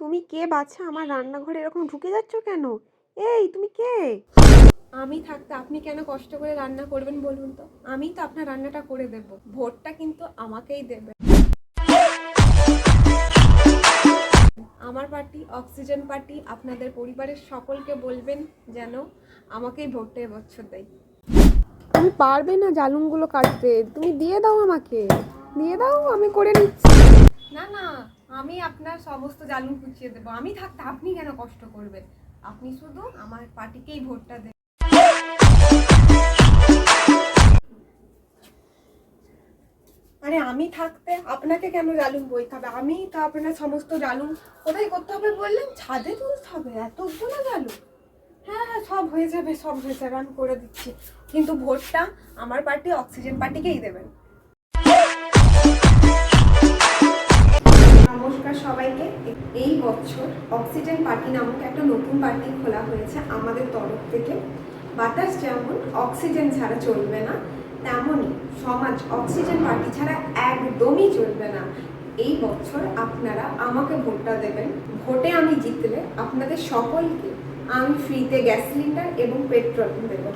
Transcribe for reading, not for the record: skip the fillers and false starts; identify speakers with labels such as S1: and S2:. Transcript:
S1: তুমি কে বাছা? আমার রান্নাঘরে এরকম ঢুকে যাচ্ছ কেন? এই তুমি কে? আমি থাকতে আপনি কেন কষ্ট করে রান্না করবেন বলুন তো? আমিই তো আপনার রান্নাটা করে দেব। ভোটটা কিন্তু আমাকেই দেবে। আমার পার্টি অক্সিজেন পার্টি আপনাদের পরিবারের সকলকে বলবেন যেন আমাকেই ভোটটা এবছর দেয়। তুমি পারবে না জালুনগুলো কাটতে, তুমি দিয়ে দাও আমাকে, দিয়ে দাও, আমি করে নিচ্ছি। না না, আমি আপনার সমস্ত জালুন কুচিয়ে দেবো। আমি থাকতে আপনি কেন কষ্ট করবেন? আপনি শুধু আমার পার্টিকেই ভোটটা দেন। আরে আমি থাকতে আপনাকে কেন জালুন বইতে হবে? আমি তো আপনার সমস্ত জালুন কোথায় করতে হবে বললেন? ছাদে তুলতে হবে এতগুলো জালুন। হ্যাঁ হ্যাঁ, সব হয়ে যাবে, সব হয়ে যাবে, আমি করে দিচ্ছি। কিন্তু ভোটটা আমার পার্টি অক্সিজেন পার্টিকেই দেবেন। নমস্কার সবাইকে। এই বছর অক্সিজেন পার্টি নামক একটা নতুন পার্টি খোলা হয়েছে আমাদের তরফ থেকে। বাতাস যেমন অক্সিজেন ছাড়া চলবে না, তেমনই সমাজ অক্সিজেন পার্টি ছাড়া একদমই চলবে না। এই বছর আপনারা আমাকে ভোটটা দেবেন। ভোটে আমি জিতলে আপনাদের সকলকে আমি ফ্রিতে গ্যাস সিলিন্ডার এবং পেট্রোল দেবো।